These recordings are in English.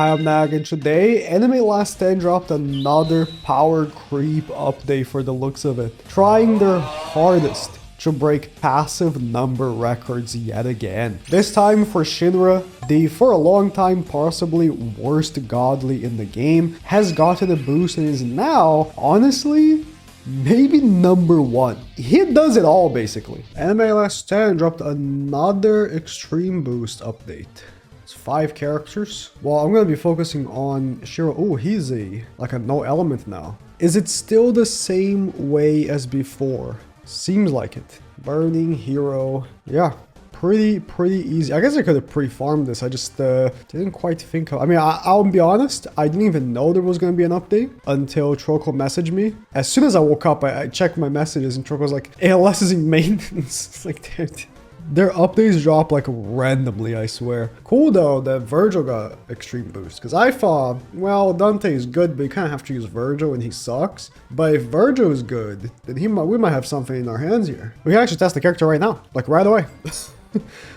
Hi, I'm Nag, and today, Anime Last Stand dropped another power creep update for the looks of it, trying their hardest to break passive number records yet again. This time for Shinra, the for a long time possibly worst godly in the game, has gotten a boost and is now, honestly, maybe number one. He does it all basically. Anime Last Stand dropped another extreme boost update. 5 characters. Well, I'm gonna be focusing on Shiro. Oh, he's like a no element now. Is it still the same way as before? Seems like it. Burning hero. Yeah, pretty easy. I guess I could have pre-farmed this. I just didn't quite think of. I mean, I'll be honest. I didn't even know there was gonna be an update until Troco messaged me. As soon as I woke up, I checked my messages and Troco was like, ALS is in maintenance. It's like, dude. Their updates drop like randomly, I swear. Cool though that Virgil got extreme boost, because I thought, well, Dante is good, but you kind of have to use Virgil and he sucks. But if Virgil is good, then we might have something in our hands here. We can actually test the character right now, like right away.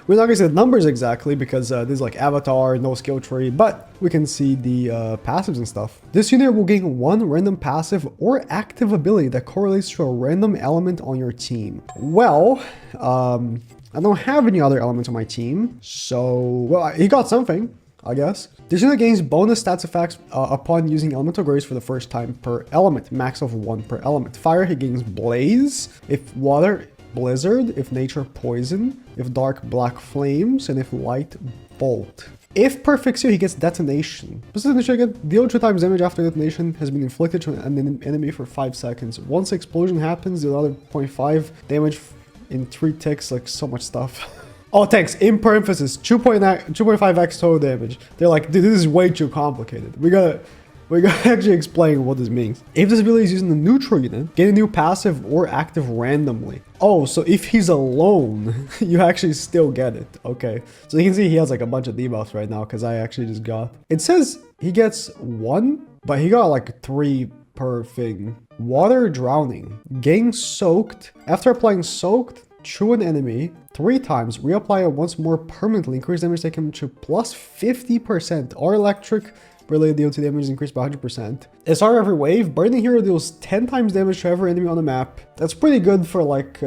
We're not gonna see the numbers exactly because this is like avatar, no skill tree, but we can see the passives and stuff. This unit will gain one random passive or active ability that correlates to a random element on your team. Well, I don't have any other elements on my team, so, well, he got something, I guess. This unit gains bonus stats effects upon using elemental grace for the first time per element, max of 1 per element. Fire, he gains blaze. If water, blizzard. If nature, poison. If dark, black flames. And if light, bolt. If perfect seal, he gets detonation. This is again, deal 2 times damage after detonation has been inflicted to an enemy for 5 seconds. Once the explosion happens, deal another 0.5 damage in 3 ticks, like so much stuff. Oh, thanks. In parenthesis, 2.5x total damage. They're like, dude, this is way too complicated. We gotta actually explain what this means. If this ability is using the neutral unit, get a new passive or active randomly. Oh, so if he's alone, you actually still get it. Okay. So you can see he has like a bunch of debuffs right now because I actually just got. It says he gets 1, but he got like 3 per thing. Water drowning. Gain soaked. After applying soaked to an enemy 3 times, reapply it once more permanently. Increase damage taken to plus 50%. Or electric related deal to damage is increased by 100%. SR every wave. Burning hero deals 10 times damage to every enemy on the map. That's pretty good for like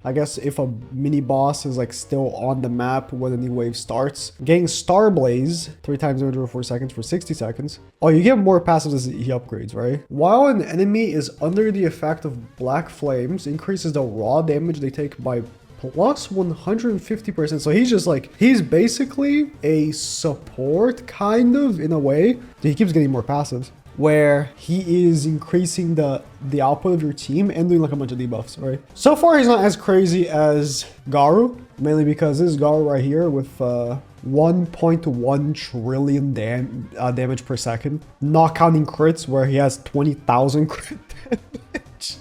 I guess if a mini boss is like still on the map when a new wave starts. Gain Star Blaze, 3 times damage over 4 seconds for 60 seconds. Oh, you get more passives as he upgrades, right? While an enemy is under the effect of black flames, increases the raw damage they take by plus 150%. So he's just like, he's basically a support kind of in a way. He keeps getting more passives, where he is increasing the output of your team and doing like a bunch of debuffs, right? So far, he's not as crazy as Garu, mainly because this is Garu right here with 1.1 trillion damage per second, not counting crits where he has 20,000 crit damage.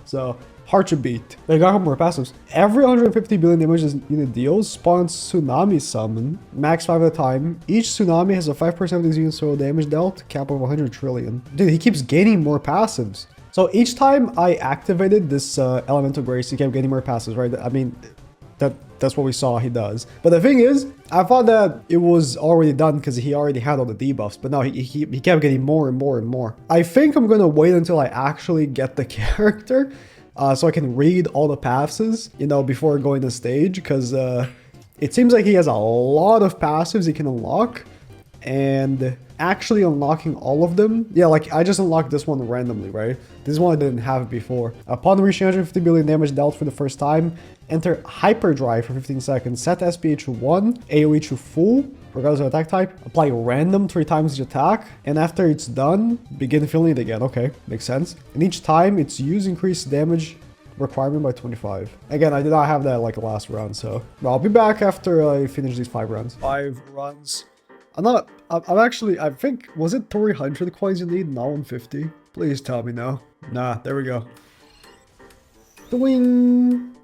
So hard to beat. They got more passives. Every 150 billion damage this unit deals spawns Tsunami Summon, max 5 at a time. Each Tsunami has a 5% of these units total damage dealt, cap of 100 trillion. Dude, he keeps gaining more passives. So each time I activated this Elemental Grace, he kept getting more passives, right? I mean, that's what we saw he does. But the thing is, I thought that it was already done because he already had all the debuffs, but no, he kept getting more and more and more. I think I'm gonna wait until I actually get the character so I can read all the passes, you know, before going to stage, because it seems like he has a lot of passives he can unlock, and actually unlocking all of them, yeah, like I just unlocked this one randomly, right? This one I didn't have before. Upon reaching 150 billion damage dealt for the first time, enter Hyperdrive for 15 seconds, set SPH to 1, AoE to full, regardless of attack type, apply random 3 times each attack, and after it's done, begin filling it again. Okay, makes sense. And each time it's used, increase damage requirement by 25. Again, I did not have that like last round, so I'll be back after I finish these 5 rounds. 5 runs. I'm actually, I think, was it 300 coins you need, not 150? Please tell me no. Nah, there we go. Doing.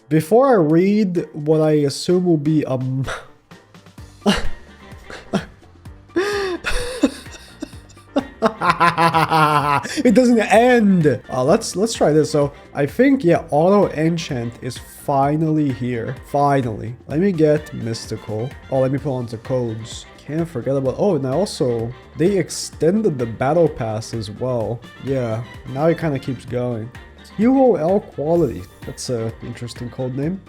Before I read what I assume will be It doesn't end. Let's try this. So I think, yeah, auto enchant is finally here. Finally. Let me get mystical. Oh, let me put on the codes. Can't forget about, oh, and also they extended the battle pass as well. Yeah, now it kind of keeps going. UOL quality. That's an interesting code name.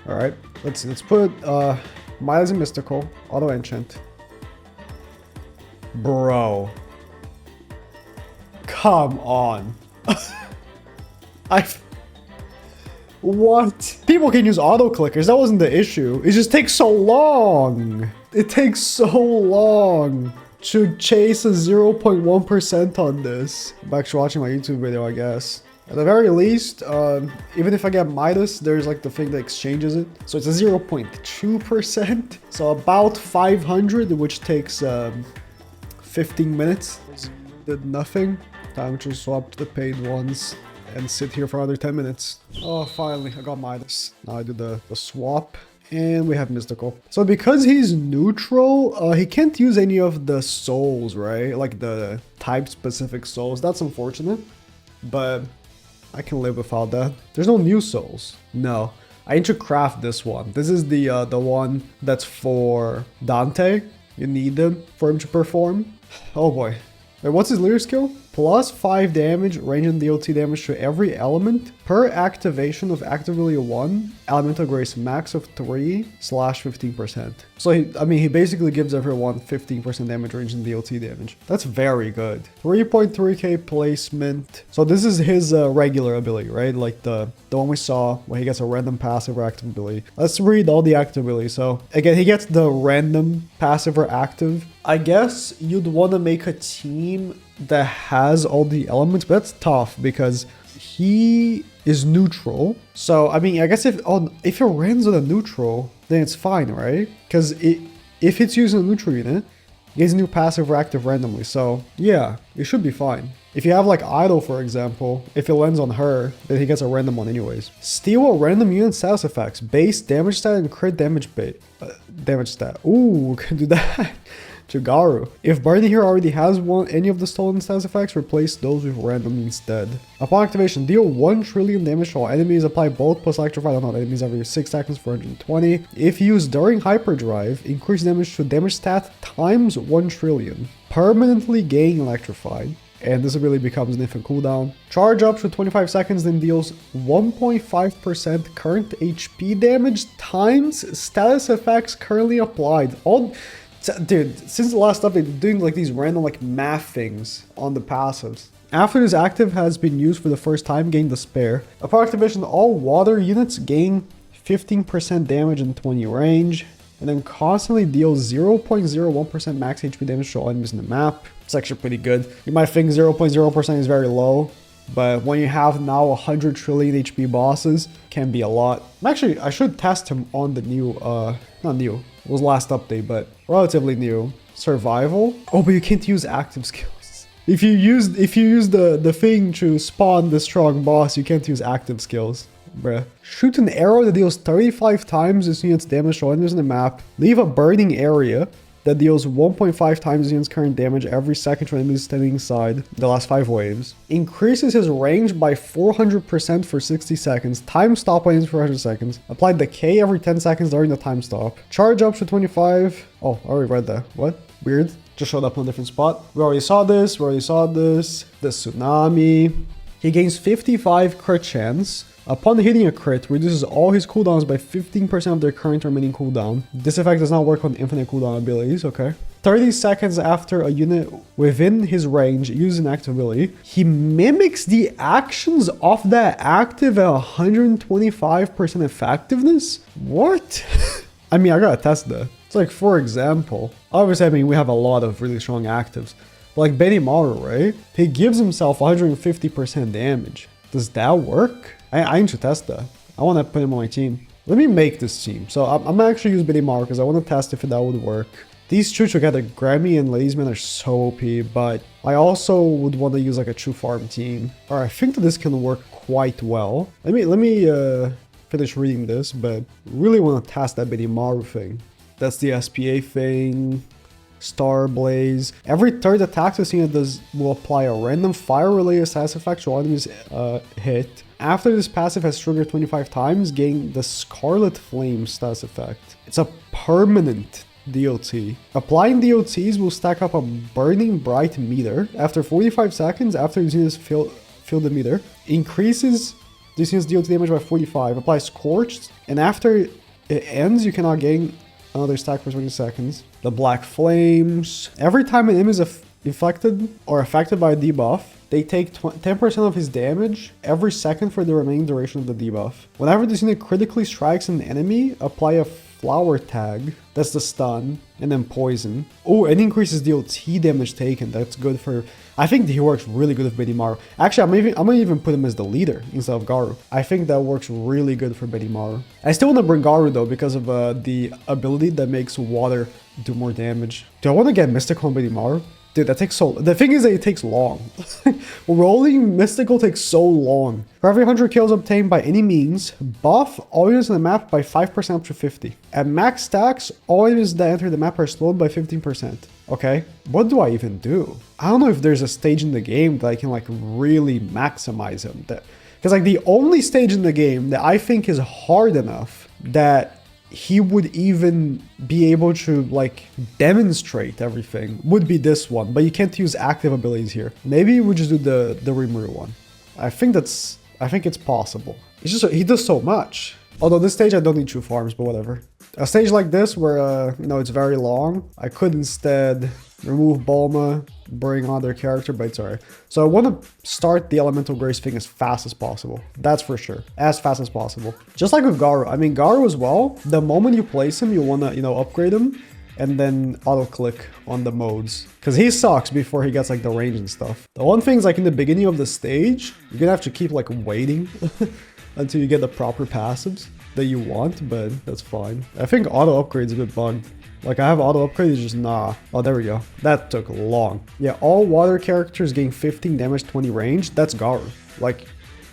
All right, let's put Miles and mystical auto enchant. Bro, come on. What? People can use auto clickers. That wasn't the issue. It just takes so long. It takes so long to chase a 0.1% on this. I'm actually watching my YouTube video, I guess. At the very least, even if I get Midas, there's like the thing that exchanges it. So it's a 0.2%. So about 500, which takes 15 minutes. Did nothing. Time to swap to the paid ones and sit here for another 10 minutes. Oh, finally, I got Midas. Now I do the swap. And we have mystical. So because he's neutral, he can't use any of the souls, right? Like the type specific souls. That's unfortunate, but I can live without that. There's no new souls. No, I need to craft this one. This is the one that's for Dante. You need them for him to perform. Oh boy. Wait, what's his leader skill? Plus 5 damage, range and DLT damage to every element per activation of active ability 1, elemental grace max of 3/15%. So he basically gives everyone 15% damage range and DLT damage. That's very good. 3.3k placement. So this is his regular ability, right? Like the one we saw where he gets a random passive or active ability. Let's read all the active abilities. So again, he gets the random passive or active. I guess you'd want to make a team that has all the elements, but that's tough because he is neutral. So I mean, I guess if it runs on a neutral, then it's fine, right? Because if it's using a neutral unit, it gets a new passive or active randomly. So yeah, it should be fine. If you have like Idol, for example, if it lands on her, then he gets a random one anyways. Steal a random unit status effects, base damage stat and crit damage damage stat. Ooh, can do that. Chigaru. If Barney here already has any of the stolen status effects, replace those with random instead. Upon activation, deal 1 trillion damage to all enemies, apply both plus electrify on all enemies every 6 seconds for 120. If used during Hyperdrive, increase damage to damage stat times 1 trillion. Permanently gain electrified. And this ability becomes an infant cooldown. Charge up to 25 seconds, then deals 1.5% current HP damage times status effects currently applied. Dude, since the last update, they're doing like these random like math things on the passives. After this active has been used for the first time, gain Despair. Upon activation, all water units gain 15% damage and 20 range. And then constantly deals 0.01% max HP damage to all enemies in the map. It's actually pretty good. You might think 0.0% is very low, but when you have now 100 trillion HP bosses, can be a lot. I should test him on the new, not new, it was last update, but relatively new. Survival. Oh, but you can't use active skills. If you use the thing to spawn the strong boss, you can't use active skills. Bruh. Shoot an arrow that deals 35 times this unit's damage to enemies in the map. Leave a burning area that deals 1.5 times the unit's current damage every second to enemies standing inside the last 5 waves. Increases his range by 400% for 60 seconds. Time stop enemies for 100 seconds. Apply decay every 10 seconds during the time stop. Charge up to 25. Oh, I already read that. What? Weird. Just showed up in a different spot. We already saw this. The tsunami. He gains 55 crit chance. Upon hitting a crit, reduces all his cooldowns by 15% of their current remaining cooldown. This effect does not work on infinite cooldown abilities, okay. 30 seconds after a unit within his range uses an active ability, he mimics the actions of that active at 125% effectiveness? What? I mean, I gotta test that. It's like, for example, obviously, I mean, we have a lot of really strong actives. But like Benimaru, right? He gives himself 150% damage. Does that work? I need to test that. I want to put him on my team. Let me make this team. So I'm going to actually use Benimaru because I want to test if that would work. These two together, Grammy and Ladiesman, are so OP, but I also would want to use like a true farm team. All right, I think that this can work quite well. Let me finish reading this, but really want to test that Benimaru thing. That's the SPA thing. Star Blaze. Every third attack this unit does will apply a random fire-related status effect to enemies hit. After this passive has triggered 25 times, gain the Scarlet Flame status effect. It's a permanent DOT. Applying DOTs will stack up a Burning Bright meter. After 45 seconds, after this unit fill the meter, increases this unit's DOT damage by 45. Apply Scorched, and after it ends, you cannot gain another stack for 20 seconds. The Black Flames. Every time an enemy is affected by a debuff, they take 10% of his damage every second for the remaining duration of the debuff. Whenever this unit critically strikes an enemy, apply a Flower Tag. That's the stun. And then Poison. Oh, it increases DOT damage taken. That's good for... I think he works really good with Benimaru. Actually, I'm gonna even put him as the leader instead of Garu. I think that works really good for Benimaru. I still want to bring Garu though because of the ability that makes water do more damage. Do I want to get Mystical on Benimaru? Dude, that takes so... The thing is that it takes long. Rolling Mystical takes so long. For every 100 kills obtained by any means, buff all units in the map by 5% up to 50. At max stacks, all units that enter the map are slowed by 15%. Okay, what do I even do? I don't know if there's a stage in the game that I can like really maximize him. Because like the only stage in the game that I think is hard enough that he would even be able to like demonstrate everything would be this one, but you can't use active abilities here. Maybe we just do the Rimuru one. I think it's possible. It's just he does so much. Although this stage I don't need 2 farms, but whatever. A stage like this where you know, it's very long, I could instead remove Bulma, bring on their character, but it's alright. So I want to start the Elemental Grace thing as fast as possible. That's for sure. As fast as possible. Just like with Garu. I mean, Garu as well, the moment you place him, you want to, you know, upgrade him and then auto-click on the modes. Because he sucks before he gets like the range and stuff. The one thing is like in the beginning of the stage, you're going to have to keep like waiting until you get the proper passives that you want, but that's fine. I think auto-upgrade's a bit bugged. Like I have auto upgrade, it's just nah. Oh, there we go. That took long. Yeah, all water characters gain 15 damage, 20 range. That's Garu. Like,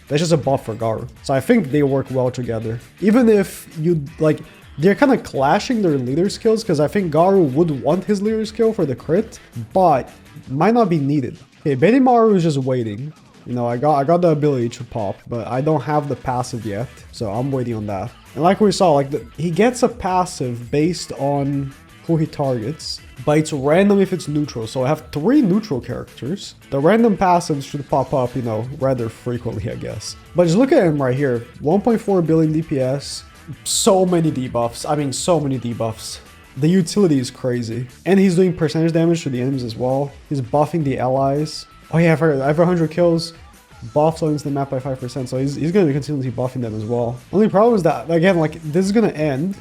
that's just a buff for Garu. So I think they work well together. Even if you, like, they're kind of clashing their leader skills because I think Garu would want his leader skill for the crit, but might not be needed. Okay, Benimaru is just waiting. You know, I got the ability to pop, but I don't have the passive yet, so I'm waiting on that. And like we saw, like he gets a passive based on who he targets, but it's random if it's neutral. So I have 3 neutral characters. The random passives should pop up, you know, rather frequently, I guess. But just look at him right here. 1.4 billion DPS, so many debuffs. I mean, so many debuffs. The utility is crazy. And he's doing percentage damage to the enemies as well. He's buffing the allies. Oh yeah, I forgot. Every 100 kills, buffs into the map by 5%, so he's going to be continuously buffing them as well. Only problem is that, again, like, this is going to end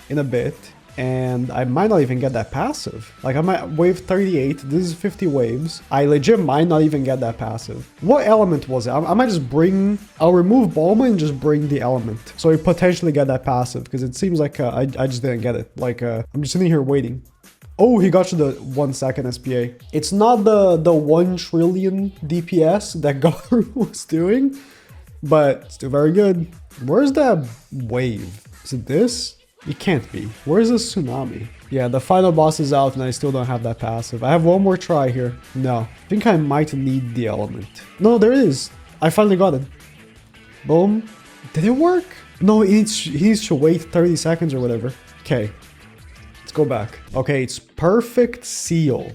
in a bit, and I might not even get that passive. Like, I might wave 38, this is 50 waves. I legit might not even get that passive. What element was it? I might just I'll remove Bulma and just bring the element, so we potentially get that passive, because it seems like I just didn't get it. Like, I'm just sitting here waiting. Oh, he got you the 1 second SPA. It's not the 1 trillion DPS that Garu was doing, but still very good. Where's that wave? Is it this? It can't be. Where's the tsunami? Yeah, the final boss is out and I still don't have that passive. I have one more try here. No, I think I might need the element. No, there it is. I finally got it. Boom. Did it work? No, he needs to wait 30 seconds or whatever. Okay. Let's go back. Okay, it's Perfect Seal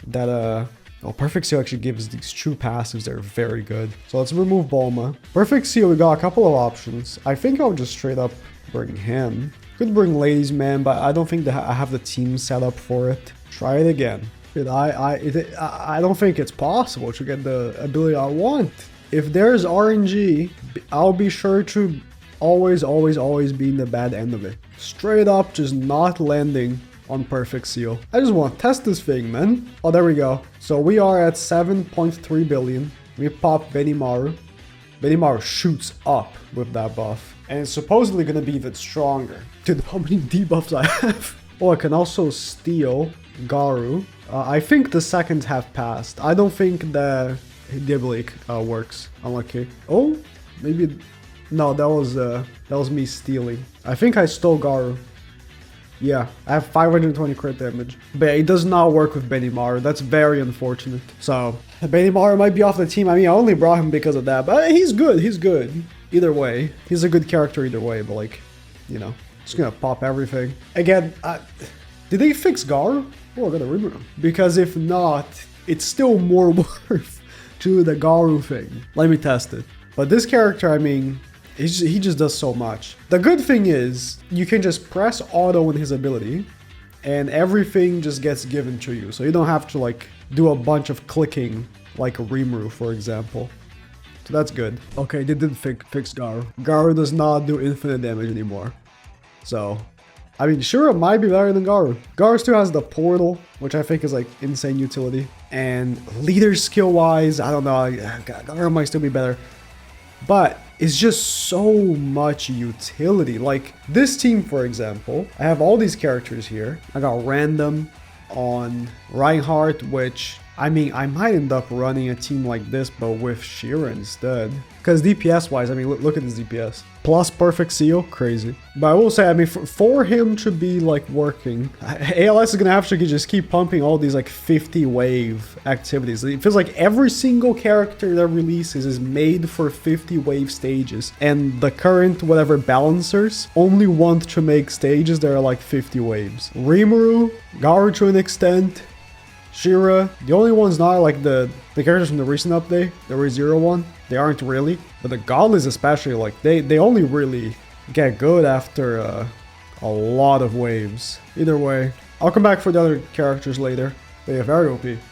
that Perfect Seal actually gives these true passives that are very good. So let's remove Bulma. Perfect Seal, we got a couple of options. I think I'll just straight up bring him. Could bring Ladies Man, but I don't think that I have the team set up for it. Try it again. Dude, I don't think it's possible to get the ability I want. If there's RNG, I'll be sure to always be in the bad end of it. Straight up just not landing on Perfect Seal. I just want to test this thing, man. Oh, there we go. So we are at 7.3 billion. We pop Benimaru. Benimaru shoots up with that buff. And it's supposedly going to be even stronger. Dude, how many debuffs I have? Oh, I can also steal Garu. I think the seconds have passed. I don't think the ability works. Unlucky. Oh, maybe... No, that was me stealing. I think I stole Garu. Yeah, I have 520 crit damage. But it does not work with Benimaru. That's very unfortunate. So, Benimaru might be off the team. I mean, I only brought him because of that. But he's good. He's good. Either way. He's a good character either way. But like, you know, just gonna pop everything. Again, did they fix Garu? Oh, I gotta remove him. Because if not, it's still more worth to do the Garu thing. Let me test it. But this character, I mean, he just does so much. The good thing is, you can just press auto in his ability, and everything just gets given to you. So you don't have to like do a bunch of clicking, like Rimuru, for example. So that's good. Okay, they did fix Garu. Garu does not do infinite damage anymore. So, I mean, Shura might be better than Garu. Garu still has the portal, which I think is like insane utility. And leader skill-wise, I don't know, Garu might still be better. But it's just so much utility. Like this team, for example, I have all these characters here. I got random on Reinhardt, which I mean, I might end up running a team like this, but with Shira instead. Because DPS wise, I mean, look at this DPS. Plus perfect seal, crazy. But I will say, I mean, for him to be like working, ALS is going to have to just keep pumping all these like 50 wave activities. It feels like every single character that releases is made for 50 wave stages. And the current whatever balancers only want to make stages that are like 50 waves. Rimuru, Garu to an extent, Shira, the only ones not like the characters from the recent update, the ReZero one, they aren't really. But the Godlys especially, like they only really get good after a lot of waves. Either way, I'll come back for the other characters later. They are very OP.